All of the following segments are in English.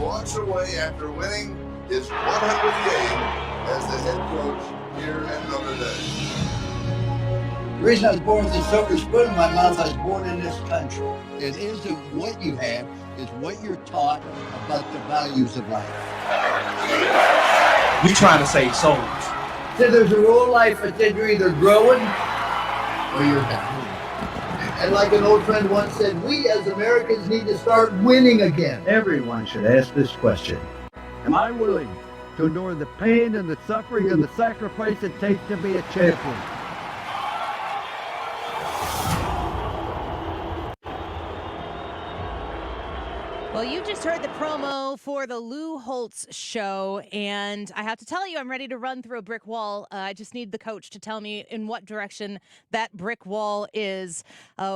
walks away after winning his 100th game as the head coach here at Notre Dame. The reason I was born with a silver spoon in my mouth, I was born in this country. It isn't what you have, it's what you're taught about the values of life. We're trying to save souls. So there's a rule of life that said you're either growing or you're dying. And like an old friend once said, we as Americans need to start winning again. Everyone should ask this question. Am I willing to endure the pain and the suffering and the sacrifice it takes to be a champion? Well, you just heard the promo for the Lou Holtz show, and I have to tell you, I'm ready to run through a brick wall. I just need the coach to tell me in what direction that brick wall is.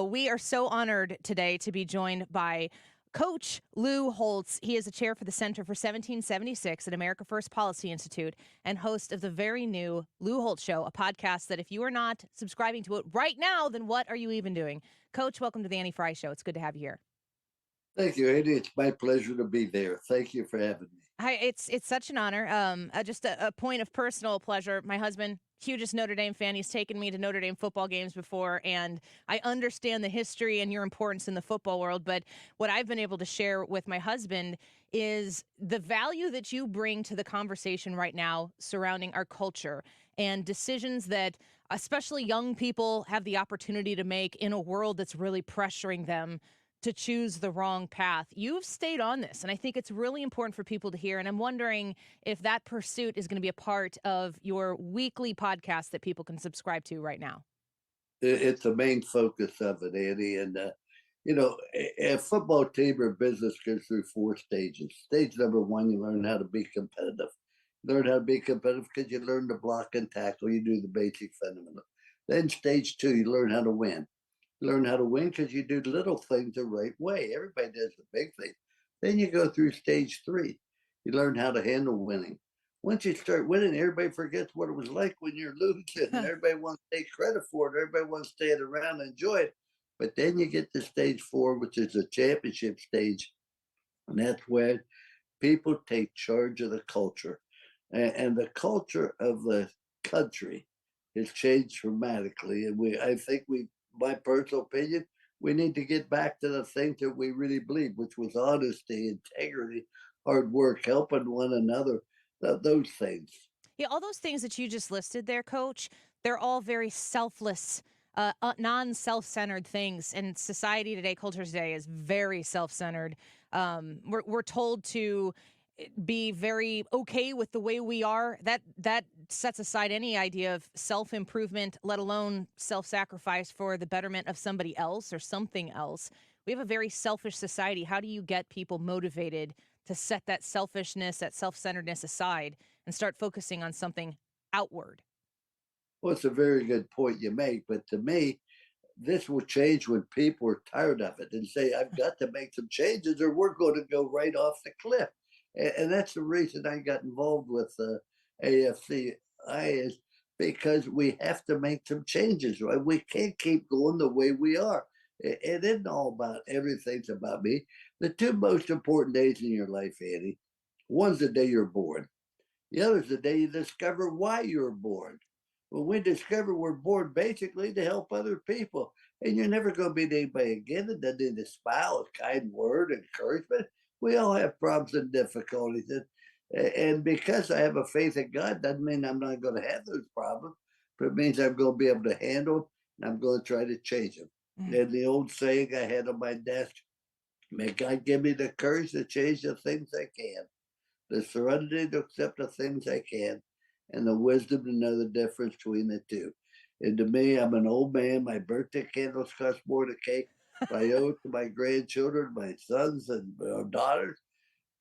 We are so honored today to be joined by Coach Lou Holtz. He is a chair for the Center for 1776 at America First Policy Institute and host of the very new Lou Holtz Show, a podcast that if you are not subscribing to it right now, then what are you even doing? Coach, welcome to the Annie Fry Show. It's good to have you here. Thank you, Andy. It's my pleasure to be there. Thank you for having me. Hi, it's such an honor. Just a point of personal pleasure. My husband, hugest Notre Dame fan, he's taken me to Notre Dame football games before, and I understand the history and your importance in the football world. But what I've been able to share with my husband is the value that you bring to the conversation right now surrounding our culture and decisions that especially young people have the opportunity to make in a world that's really pressuring them to choose the wrong path. You've stayed on this, and I think it's really important for people to hear. And I'm wondering if that pursuit is going to be a part of your weekly podcast that people can subscribe to right now. It's the main focus of it, Andy. And, a football team or business goes through 4 stages. Stage number 1, you learn how to be competitive. You learn how to be competitive because you learn to block and tackle. You do the basic fundamentals. Then stage 2, you learn how to win. Learn how to win because you do little things the right way. Everybody does the big thing. Then you go through stage 3. You learn how to handle winning. Once you start winning, everybody forgets what it was like when you're losing. Everybody wants to take credit for it. Everybody wants to stand around and enjoy it. But then you get to stage 4, which is the championship stage. And that's where people take charge of the culture. And the culture of the country has changed dramatically. And my personal opinion, we need to get back to the things that we really believe, which was honesty, integrity, hard work, helping one another, those things. Yeah, all those things that you just listed there, Coach, they're all very selfless, non-self-centered things. And society today, culture today is very self-centered. We're told to be very okay with the way we are. That sets aside any idea of self-improvement, let alone self-sacrifice for the betterment of somebody else or something else. We have a very selfish society. How do you get people motivated to set that selfishness, that self-centeredness aside and start focusing on something outward? Well, it's a very good point you make, but to me, this will change when people are tired of it and say, I've got to make some changes or we're going to go right off the cliff. And that's the reason I got involved with AFCI is because we have to make some changes. Right? We can't keep going the way we are. It isn't all about everything's about me. The 2 most important days in your life, Andy, one's the day you're born. The other's the day you discover why you're born. When we discover we're born basically to help other people, and you're never going to be anybody again that doesn't need a smile, a kind word, encouragement. We all have problems and difficulties. And because I have a faith in God, doesn't mean I'm not going to have those problems, but it means I'm going to be able to handle them and I'm going to try to change them. And the old saying I had on my desk, may God give me the courage to change the things I can, the serenity to accept the things I can, and the wisdom to know the difference between the two. And to me, I'm an old man. My birthday candles cost more than cake. I owe it to my grandchildren, my sons and daughters,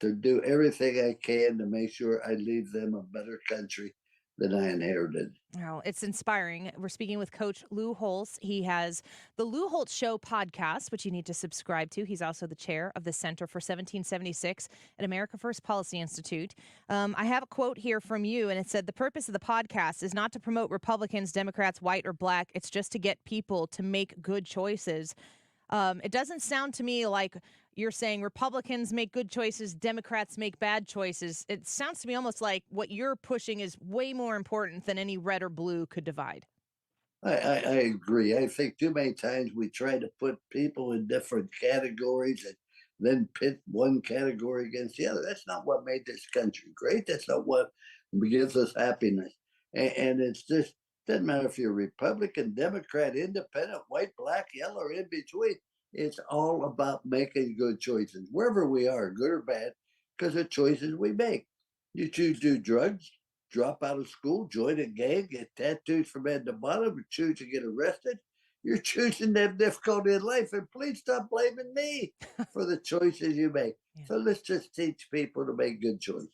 to do everything I can to make sure I leave them a better country than I inherited. Oh, it's inspiring. We're speaking with Coach Lou Holtz. He has the Lou Holtz Show podcast, which you need to subscribe to. He's also the chair of the Center for 1776 at America First Policy Institute. I have a quote here from you, and it said, the purpose of the podcast is not to promote Republicans, Democrats, white or black. It's just to get people to make good choices. It doesn't sound to me like you're saying Republicans make good choices, Democrats make bad choices. It sounds to me almost like what you're pushing is way more important than any red or blue could divide. I agree. I think too many times we try to put people in different categories and then pit one category against the other. That's not what made this country great. That's not what gives us happiness. And it's just doesn't matter if you're Republican, Democrat, Independent, white, black, yellow, or in between. It's all about making good choices, wherever we are, good or bad, because of choices we make. You choose to do drugs, drop out of school, join a gang, get tattoos from head to bottom, or choose to get arrested. You're choosing to have difficulty in life, and please stop blaming me for the choices you make. Yeah. So let's just teach people to make good choices.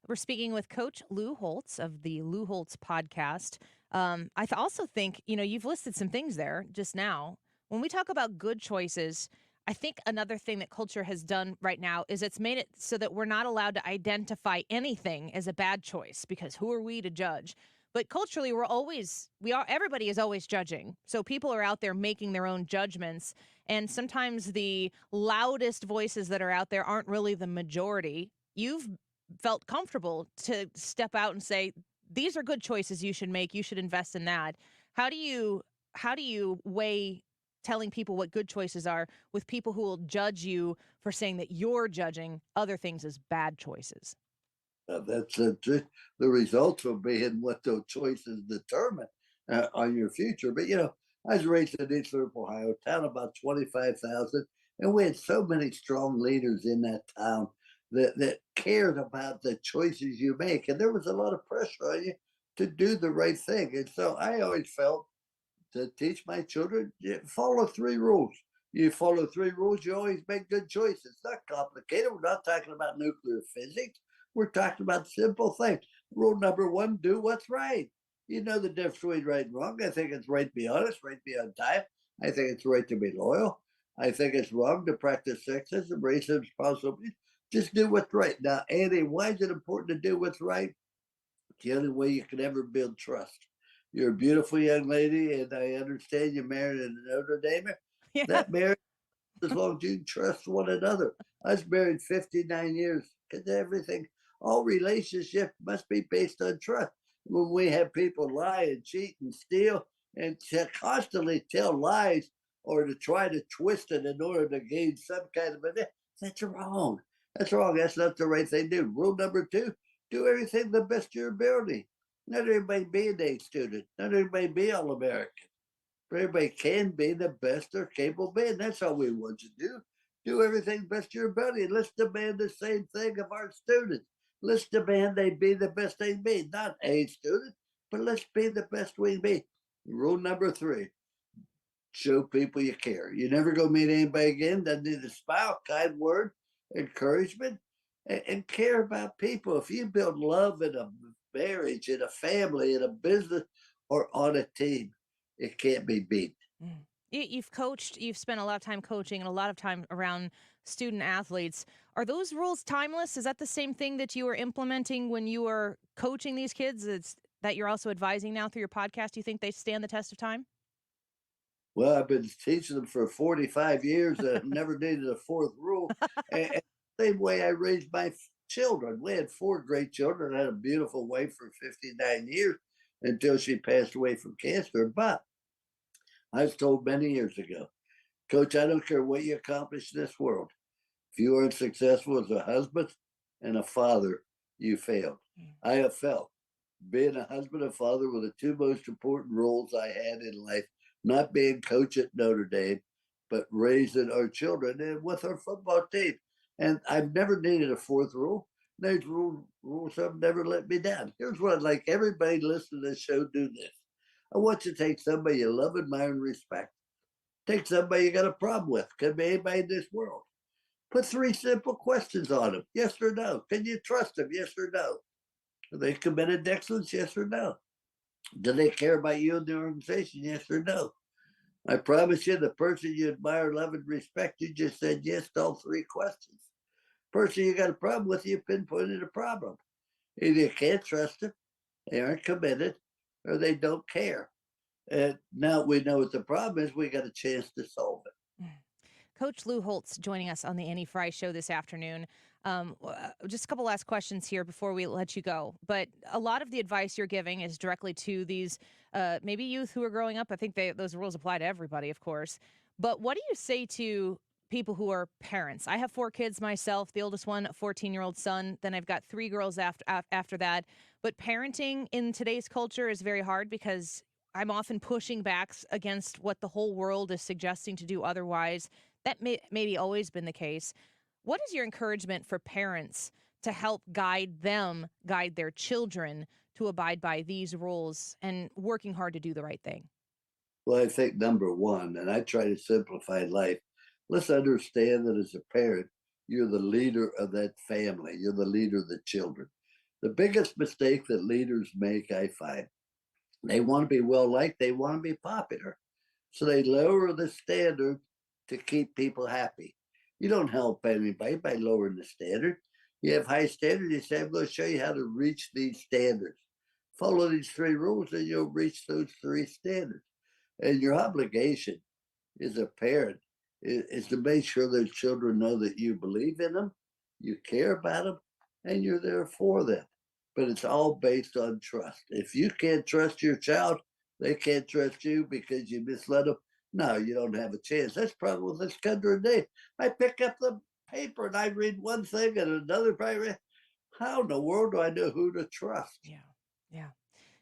We're speaking with Coach Lou Holtz of the Lou Holtz podcast. Also think, you've listed some things there just now. When we talk about good choices, I think another thing that culture has done right now is it's made it so that we're not allowed to identify anything as a bad choice, because who are we to judge? But culturally, everybody is always judging. So people are out there making their own judgments. And sometimes the loudest voices that are out there aren't really the majority. You've felt comfortable to step out and say, these are good choices you should make. You should invest in that. How do you weigh telling people what good choices are with people who will judge you for saying that you're judging other things as bad choices? That's the results will be in what those choices determine on your future. But I was raised in East Thorpe, Ohio, town about 25,000, and we had so many strong leaders in that town that cared about the choices you make, and there was a lot of pressure on you to do the right thing. And so I always felt to teach my children, you follow three rules. You follow three rules, you always make good choices. It's not complicated. We're not talking about nuclear physics. We're talking about simple things. Rule number one, do what's right. You know the difference between right and wrong. I think it's right to be honest, right to be on time. I think it's right to be loyal. I think it's wrong to practice sexism, racism, possibly. Just do what's right. Now, Andy, why is it important to do what's right? It's the only way you can ever build trust. You're a beautiful young lady, and I understand you married a Notre Damer. Yeah. That marriage, as long as you trust one another. I was married 59 years because all relationships must be based on trust. When we have people lie and cheat and steal and to constantly tell lies or to try to twist it in order to gain some kind of that's wrong. That's wrong. That's not the right thing to do. Rule number two, do everything the best of your ability. Not everybody be an A student. Not everybody be all American. But everybody can be the best they're capable of being. That's all we want you to do. Do everything best of your ability. And let's demand the same thing of our students. Let's demand they be the best they can be. Not A student, but let's be the best we can be. Rule number three, show people you care. You're never going to meet anybody again that need a smile, kind word, encouragement, and care about people. If you build love in a marriage, in a family, in a business, or on a team, it can't be beat. You've coached, you've spent a lot of time coaching and a lot of time around student athletes. Are those rules timeless? Is that the same thing that you were implementing when you were coaching these kids that you're also advising now through your podcast? Do you think they stand the test of time? Well, I've been teaching them for 45 years. Never needed a fourth rule. And same way I raised my children. We had four great children. I had a beautiful wife for 59 years until she passed away from cancer. But I was told many years ago, Coach, I don't care what you accomplish in this world. If you aren't successful as a husband and a father, you failed. I have felt being a husband and father were the two most important roles I had in life, not being coach at Notre Dame, but raising our children and with our football team. And I've never needed a fourth rule. Those rules have never let me down. Here's what I'd like everybody listening to this show do this. I want you to take somebody you love, admire, and respect. Take somebody you got a problem with. Could be anybody in this world. Put three simple questions on them. Yes or no. Can you trust them? Yes or no. Are they committed to excellence? Yes or no. Do they care about you and the organization? Yes or no. I promise you, the person you admire, love, and respect, you just said yes to all three questions. Person you got a problem with, you pinpointed a problem. Either you can't trust them, they aren't committed, or they don't care. And now we know what the problem is. We got a chance to solve it. Coach Lou Holtz joining us on the Annie Fry Show this afternoon. Just a couple last questions here before we let you go. But a lot of the advice you're giving is directly to these maybe youth who are growing up. I think those rules apply to everybody, of course. But what do you say to people who are parents? I have 4 kids myself, the oldest one, a 14-year-old son. Then I've got 3 girls after that. But parenting in today's culture is very hard because I'm often pushing back against what the whole world is suggesting to do otherwise. That maybe always been the case. What is your encouragement for parents to help guide their children to abide by these rules and working hard to do the right thing? Well, I think number one, and I try to simplify life, let's understand that as a parent, you're the leader of that family. You're the leader of the children. The biggest mistake that leaders make, I find, they want to be well liked, they want to be popular. So they lower the standard to keep people happy. You don't help anybody by lowering the standard. You have high standards, you say, I'm going to show you how to reach these standards. Follow these 3 rules and you'll reach those 3 standards. And your obligation as a parent is to make sure that children know that you believe in them, you care about them, and you're there for them. But it's all based on trust. If you can't trust your child, they can't trust you because you misled them. No, you don't have a chance. That's the problem with this country today. I pick up the paper and I read one thing and another paragraph. How in the world do I know who to trust? Yeah. Yeah.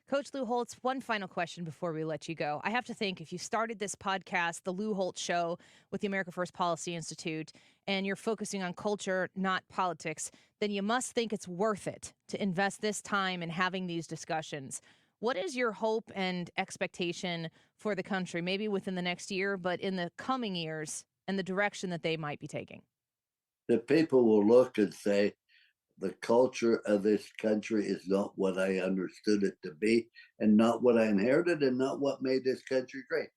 Coach Lou Holtz, one final question before we let you go. I have to think if you started this podcast, The Lou Holtz Show, with the America First Policy Institute, and you're focusing on culture, not politics, then you must think it's worth it to invest this time in having these discussions. What is your hope and expectation for the country, maybe within the next year, but in the coming years and the direction that they might be taking? That people will look and say, the culture of this country is not what I understood it to be, and not what I inherited, and not what made this country great.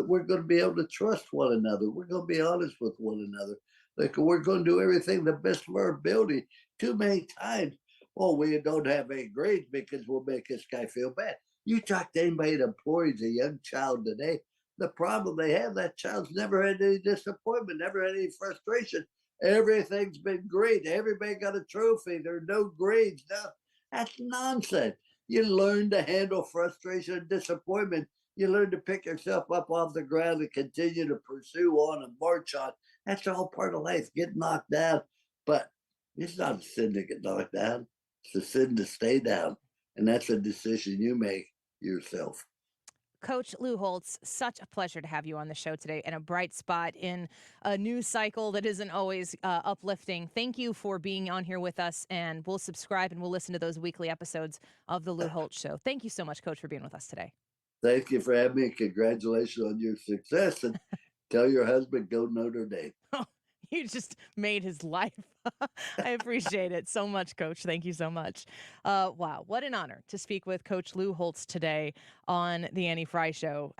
We're going to be able to trust one another. We're going to be honest with one another. Like we're going to do everything the best of our ability. Too many times, oh, we don't have any grades because we'll make this guy feel bad. You talk to anybody that employs a young child today, the problem they have, that child's never had any disappointment, never had any frustration. Everything's been great. Everybody got a trophy. There are no grades. No, that's nonsense. You learn to handle frustration and disappointment. You learn to pick yourself up off the ground and continue to pursue on and march on. That's all part of life. Get knocked down. But it's not a sin to get knocked down. It's a sin to stay down. And that's a decision you make yourself. Coach Lou Holtz, such a pleasure to have you on the show today and a bright spot in a news cycle that isn't always uplifting. Thank you for being on here with us, and we'll subscribe and we'll listen to those weekly episodes of the Lou Holtz Show. Thank you so much, Coach, for being with us today. Thank you for having me. Congratulations on your success. And tell your husband, go Notre Dame. You just made his life. I appreciate it so much, Coach. Thank you so much. Wow, what an honor to speak with Coach Lou Holtz today on the Annie Fry Show.